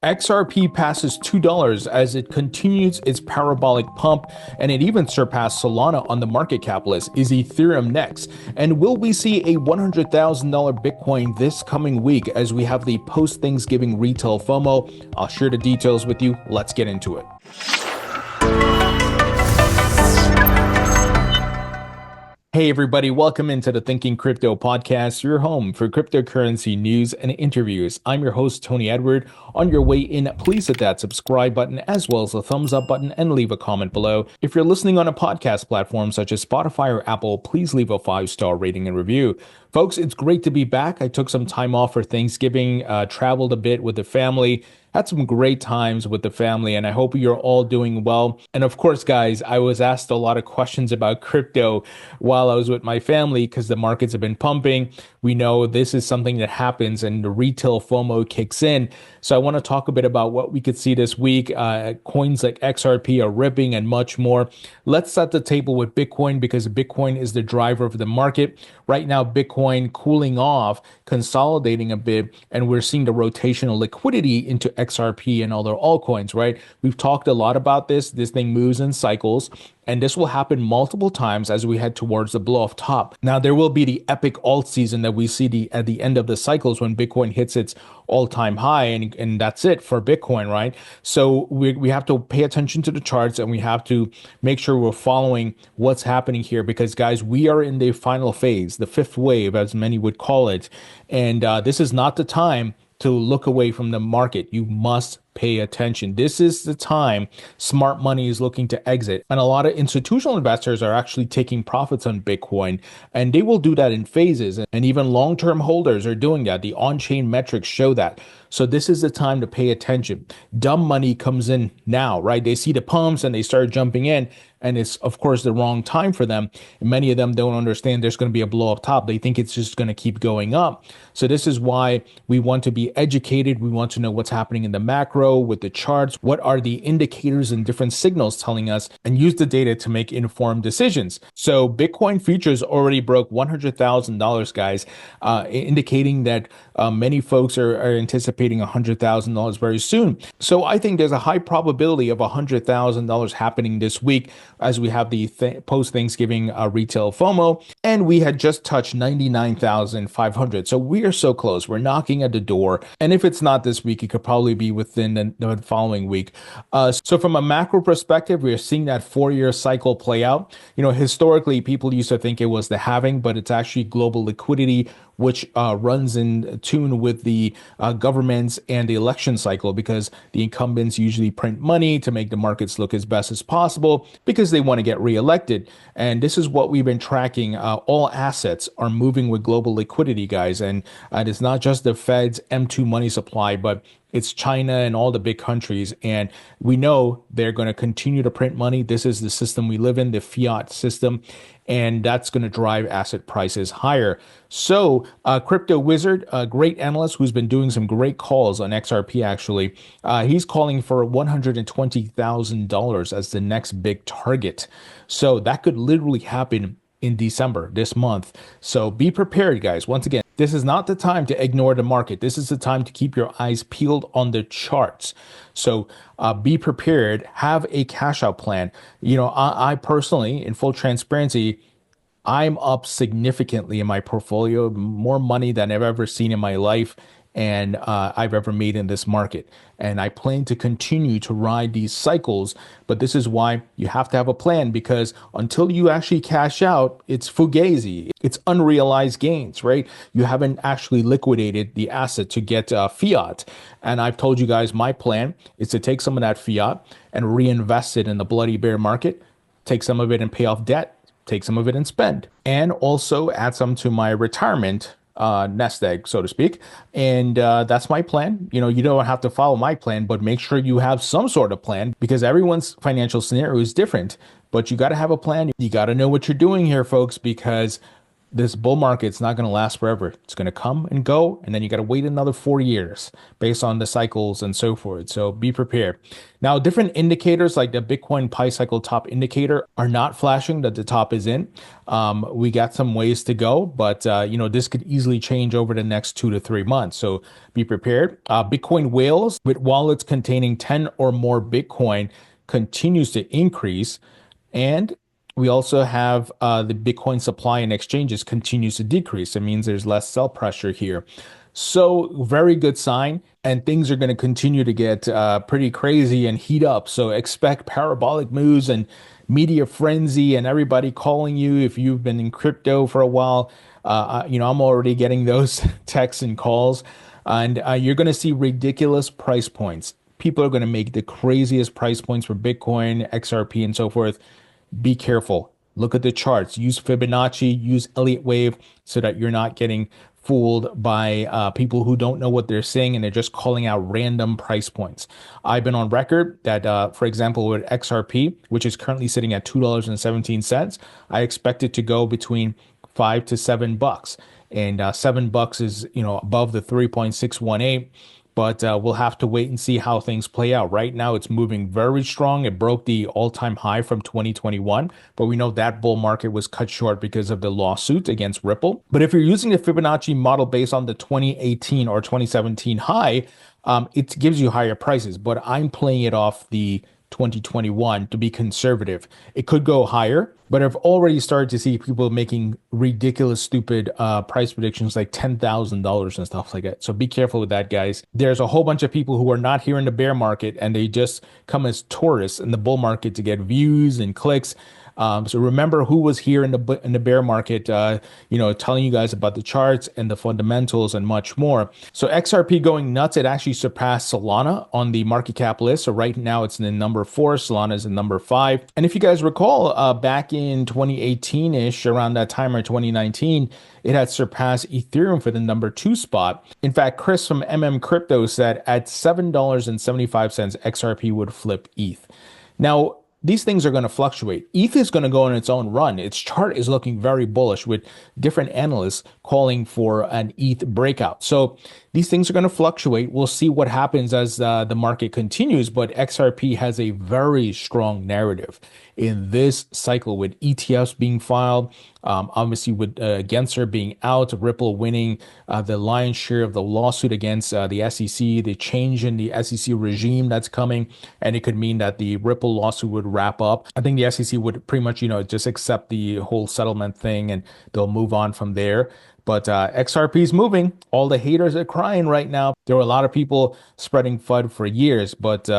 XRP passes $2 as it continues its parabolic pump, and it even surpassed Solana on the market cap list. Is Ethereum next? And will we see a $100,000 Bitcoin this coming week as we have the post-Thanksgiving retail FOMO? I'll share the details with you. Let's get into it. Hey everybody, welcome into the Thinking Crypto podcast, your home for cryptocurrency news and interviews. I'm your host, Tony Edward. On your way in, please hit that subscribe button as well as the thumbs up button and leave a comment below. If you're listening on a podcast platform such as Spotify or Apple, please leave a 5-star rating and review. Folks, it's great to be back. I took some time off for Thanksgiving, traveled a bit with the family, had some great times with the family, and I hope you're all doing well. And of course, guys, I was asked a lot of questions about crypto while I was with my family because the markets have been pumping. We know this is something that happens and the retail FOMO kicks in. So I want to talk a bit about what we could see this week. Coins like XRP are ripping and much more. Let's set the table with Bitcoin because Bitcoin is the driver of the market. Right now, Bitcoin cooling off, consolidating a bit, and we're seeing the rotational liquidity into XRP and other altcoins, right? We've talked a lot about this. This thing moves in cycles, and this will happen multiple times as we head towards the blow off top. Now, there will be the epic alt season that we see at the end of the cycles when Bitcoin hits its all-time high, and that's it for Bitcoin, right? So we have to pay attention to the charts, and we have to make sure we're following what's happening here because, guys, we are in the final phase, the fifth wave, as many would call it. And this is not the time to look away from the market. You must pay attention. This is the time smart money is looking to exit. And a lot of institutional investors are actually taking profits on Bitcoin, and they will do that in phases. And even long-term holders are doing that. The on-chain metrics show that. So this is the time to pay attention. Dumb money comes in now, right? They see the pumps and they start jumping in. And it's, of course, the wrong time for them. And many of them don't understand there's going to be a blow up top. They think it's just going to keep going up. So this is why we want to be educated. We want to know what's happening in the macro with the charts. What are the indicators and different signals telling us, and use the data to make informed decisions. So Bitcoin futures already broke $100,000, guys, indicating that many folks are anticipating $100,000 very soon. So I think there's a high probability of $100,000 happening this week as we have the post-Thanksgiving retail FOMO, and we had just touched 99,500. So we are so close. We're knocking at the door. And if it's not this week, it could probably be within the following week. So from a macro perspective, we are seeing that 4-year cycle play out. You know, historically, people used to think it was the halving, but it's actually global liquidity, which runs in tune with the governments and the election cycle because the incumbents usually print money to make the markets look as best as possible because they want to get reelected. And this is what we've been tracking. All assets are moving with global liquidity, guys. And it's not just the Fed's M2 money supply, but it's China and all the big countries. And we know they're going to continue to print money. This is the system we live in, the fiat system. And that's going to drive asset prices higher. So Crypto Wizard, a great analyst who's been doing some great calls on XRP, actually, he's calling for $120,000 as the next big target. So that could literally happen in December, this month. So be prepared, guys. Once again, this is not the time to ignore the market. This is the time to keep your eyes peeled on the charts. So be prepared, have a cash out plan. You know, I personally, in full transparency, I'm up significantly in my portfolio, more money than I've ever seen in my life and I've ever made in this market. And I plan to continue to ride these cycles, but this is why you have to have a plan because until you actually cash out, it's fugazi. It's unrealized gains, right? You haven't actually liquidated the asset to get fiat. And I've told you guys my plan is to take some of that fiat and reinvest it in the bloody bear market, take some of it and pay off debt, take some of it and spend, and also add some to my retirement nest egg, so to speak. And that's my plan. You know, you don't have to follow my plan, but make sure you have some sort of plan because everyone's financial scenario is different. But you got to have a plan. You got to know what you're doing here, folks, because this bull market's not going to last forever. It's going to come and go, and then you got to wait another 4 years based on the cycles and so forth. So be prepared. Now, different indicators like the Bitcoin Pi cycle top indicator are not flashing that the top is in. We got some ways to go, but this could easily change over the next 2 to 3 months. So be prepared. Bitcoin whales with wallets containing 10 or more Bitcoin continues to increase. And we also have the Bitcoin supply and exchanges continues to decrease. It means there's less sell pressure here. So very good sign, and things are going to continue to get pretty crazy and heat up. So expect parabolic moves and media frenzy and everybody calling you if you've been in crypto for a while. I'm already getting those texts and calls, and you're going to see ridiculous price points. People are going to make the craziest price points for Bitcoin, XRP, and so forth. Be careful. Look at the charts. Use Fibonacci, use Elliott wave so that you're not getting fooled by people who don't know what they're saying and they're just calling out random price points. I've been on record that, for example, with XRP, which is currently sitting at $2.17, I expect it to go between $5 to $7. And $7 is, above the 3.618. But we'll have to wait and see how things play out. Right now, it's moving very strong. It broke the all-time high from 2021, but we know that bull market was cut short because of the lawsuit against Ripple. But if you're using the Fibonacci model based on the 2018 or 2017 high, it gives you higher prices. But I'm playing it off the 2021 to be conservative. It could go higher, but I've already started to see people making ridiculous, stupid price predictions like $10,000 and stuff like that. So be careful with that, guys. There's a whole bunch of people who are not here in the bear market and they just come as tourists in the bull market to get views and clicks. So remember who was here in the bear market, telling you guys about the charts and the fundamentals and much more. So XRP going nuts. It actually surpassed Solana on the market cap list. So right now it's in the number 4. Solana is in number 5. And if you guys recall, back in 2018-ish, around that time or 2019, it had surpassed Ethereum for the number 2 spot. In fact, Chris from Crypto said at $7.75, XRP would flip ETH. Now, these things are going to fluctuate. ETH is going to go on its own run. Its chart is looking very bullish with different analysts calling for an ETH breakout. So these things are going to fluctuate. We'll see what happens as the market continues, but XRP has a very strong narrative in this cycle with ETFs being filed, obviously with Gensler being out, Ripple winning the lion's share of the lawsuit against the SEC, the change in the SEC regime that's coming, and it could mean that the Ripple lawsuit would wrap up. I think the SEC would pretty much, just accept the whole settlement thing and they'll move on from there. But XRP is moving. All the haters are crying right now. There were a lot of people spreading FUD for years, but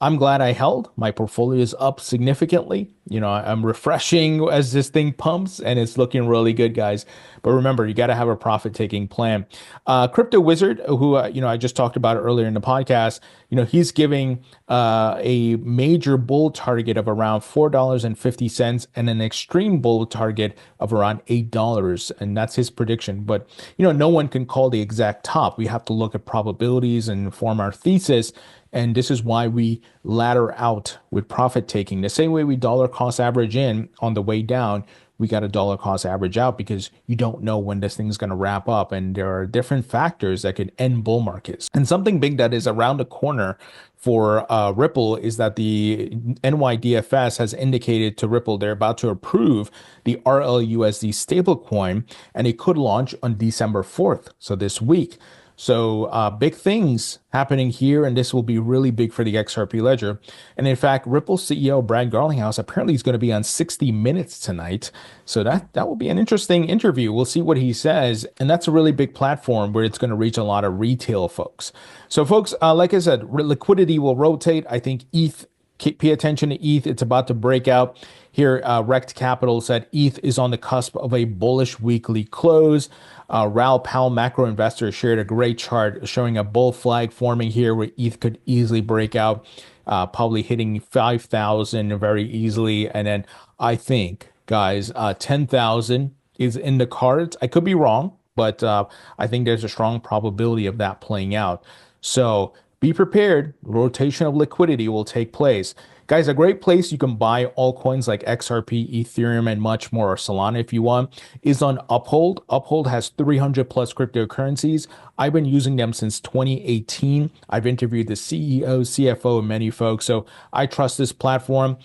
I'm glad I held. My portfolio is up significantly. I'm refreshing as this thing pumps and it's looking really good, guys. But remember, you got to have a profit-taking plan. Crypto Wizard, who, I just talked about earlier in the podcast, he's giving a major bull target of around $4.50 and an extreme bull target of around $8. And that's his prediction. But, no one can call the exact top. We have to look at probabilities and form our thesis. And this is why we ladder out with profit taking. The same way we dollar cost average in on the way down, we got a dollar cost average out because you don't know when this thing's going to wrap up. And there are different factors that could end bull markets. And something big that is around the corner for Ripple is that the NYDFS has indicated to Ripple they're about to approve the RLUSD stablecoin, and it could launch on December 4th, so this week. So big things happening here, and this will be really big for the XRP ledger. And in fact, Ripple CEO Brad Garlinghouse apparently is going to be on 60 Minutes tonight. So that will be an interesting interview. We'll see what he says. And that's a really big platform where it's going to reach a lot of retail folks. So folks, like I said, liquidity will rotate. I think ETH, pay attention to ETH. It's about to break out. Here, Rect Capital said ETH is on the cusp of a bullish weekly close. Raoul Powell, macro investor, shared a great chart showing a bull flag forming here where ETH could easily break out, probably hitting 5,000 very easily. And then I think, guys, 10,000 is in the cards. I could be wrong, but I think there's a strong probability of that playing out. So be prepared. Rotation of liquidity will take place. Guys, a great place you can buy altcoins like XRP, Ethereum, and much more, or Solana if you want, is on Uphold. Uphold has 300 plus cryptocurrencies. I've been using them since 2018. I've interviewed the CEO, CFO, and many folks, so I trust this platform.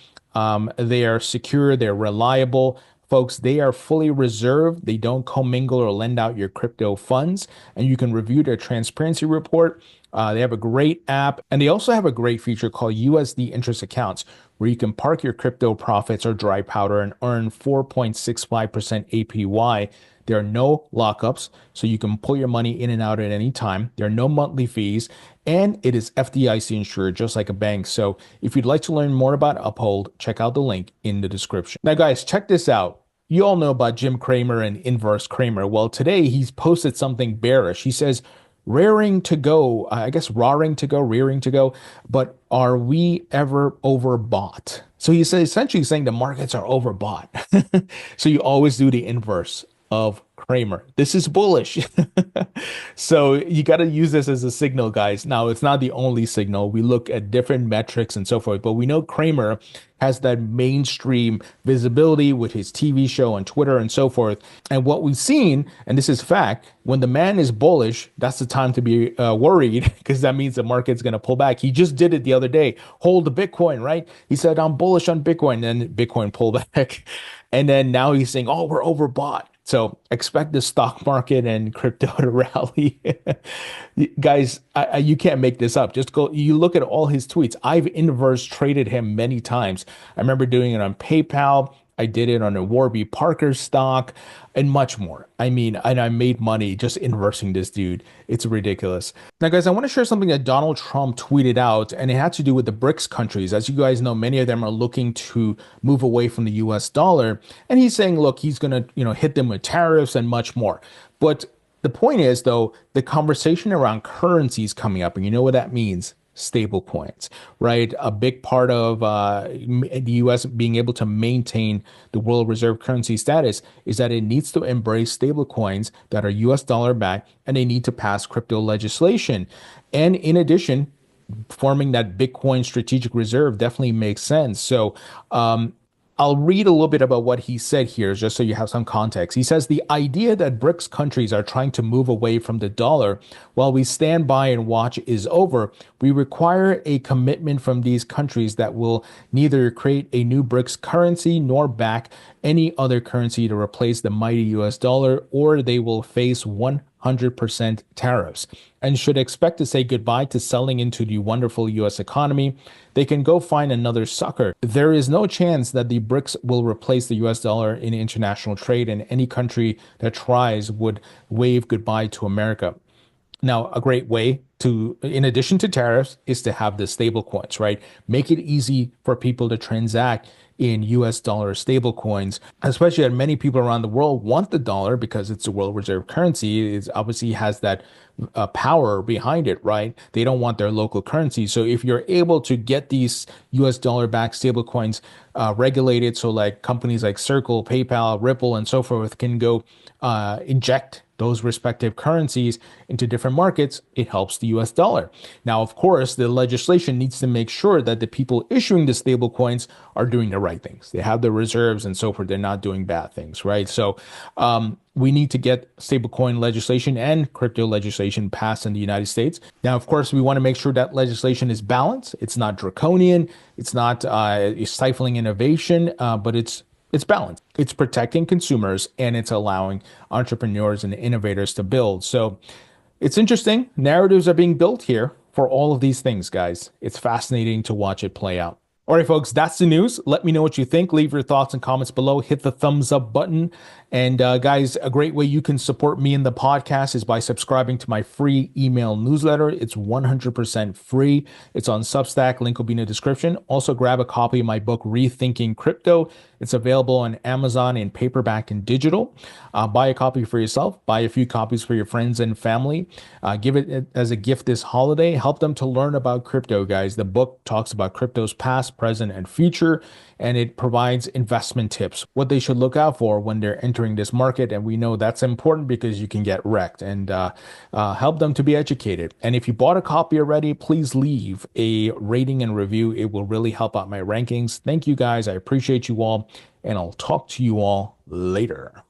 They are secure, they're reliable. Folks, they are fully reserved. They don't commingle or lend out your crypto funds, and you can review their transparency report. They have a great app, and they also have a great feature called USD interest accounts, where you can park your crypto profits or dry powder and earn 4.65% APY. There are no lockups, so you can pull your money in and out at any time. There are no monthly fees, and it is FDIC insured, just like a bank. So if you'd like to learn more about Uphold, check out the link in the description. Now, guys, check this out. You all know about Jim Cramer and inverse Cramer. Well, today he's posted something bearish. He says, raring to go, I guess roaring to go, rearing to go, but are we ever overbought? So he's essentially saying the markets are overbought. So you always do the inverse of Cramer. This is bullish. So you got to use this as a signal, guys. Now, it's not the only signal. We look at different metrics and so forth, but we know Cramer has that mainstream visibility with his TV show on Twitter and so forth. And what we've seen, and this is fact, when the man is bullish, that's the time to be worried, because that means the market's going to pull back. He just did it the other day. Hold the Bitcoin, right? He said, I'm bullish on Bitcoin, and then Bitcoin pulled back. And then now he's saying, oh, we're overbought. So expect the stock market and crypto to rally. Guys, you can't make this up. Just go, you look at all his tweets. I've inverse traded him many times. I remember doing it on PayPal. I did it on a Warby Parker stock and much more. I mean, and I made money just inversing this dude. It's ridiculous. Now, guys, I want to share something that Donald Trump tweeted out, and it had to do with the BRICS countries. As you guys know, many of them are looking to move away from the US dollar. And he's saying, look, he's going to, hit them with tariffs and much more. But the point is, though, the conversation around currencies coming up, and you know what that means? Stable coins, right? A big part of the US being able to maintain the world reserve currency status is that it needs to embrace stable coins that are US dollar backed, and they need to pass crypto legislation. And in addition, forming that Bitcoin strategic reserve definitely makes sense. So I'll read a little bit about what he said here, just so you have some context. He says, the idea that BRICS countries are trying to move away from the dollar while we stand by and watch is over. We require a commitment from these countries that will neither create a new BRICS currency nor back any other currency to replace the mighty US dollar, or they will face 100% tariffs and should expect to say goodbye to selling into the wonderful US economy. They can go find another sucker. There is no chance that the BRICS will replace the US dollar in international trade, and any country that tries would wave goodbye to America. Now, a great way to, in addition to tariffs, is to have the stable coins, right? Make it easy for people to transact in US dollar stable coins, especially that many people around the world want the dollar because it's a world reserve currency. It obviously has that power behind it, right? They don't want their local currency. So if you're able to get these US dollar backed stable coins regulated, so like companies like Circle, PayPal, Ripple, and so forth can go inject those respective currencies into different markets, it helps the US dollar. Now, of course, the legislation needs to make sure that the people issuing the stable coins are doing the right things. They have the reserves and so forth. They're not doing bad things, right? So we need to get stablecoin legislation and crypto legislation passed in the United States. Now, of course, we want to make sure that legislation is balanced. It's not draconian. It's not stifling innovation, but it's balanced. It's protecting consumers, and it's allowing entrepreneurs and innovators to build. So it's interesting. Narratives are being built here for all of these things, guys. It's fascinating to watch it play out. All right, folks, that's the news. Let me know what you think. Leave your thoughts and comments below. Hit the thumbs up button. And guys, a great way you can support me in the podcast is by subscribing to my free email newsletter. It's 100% free. It's on Substack. Link will be in the description. Also, grab a copy of my book, Rethinking Crypto. It's available on Amazon in paperback and digital. Buy a copy for yourself. Buy a few copies for your friends and family. Give it as a gift this holiday. Help them to learn about crypto, guys. The book talks about crypto's past, past, present, and future. And it provides investment tips, what they should look out for when they're entering this market. And we know that's important because you can get wrecked, and help them to be educated. And if you bought a copy already, please leave a rating and review. It will really help out my rankings. Thank you guys. I appreciate you all, and I'll talk to you all later.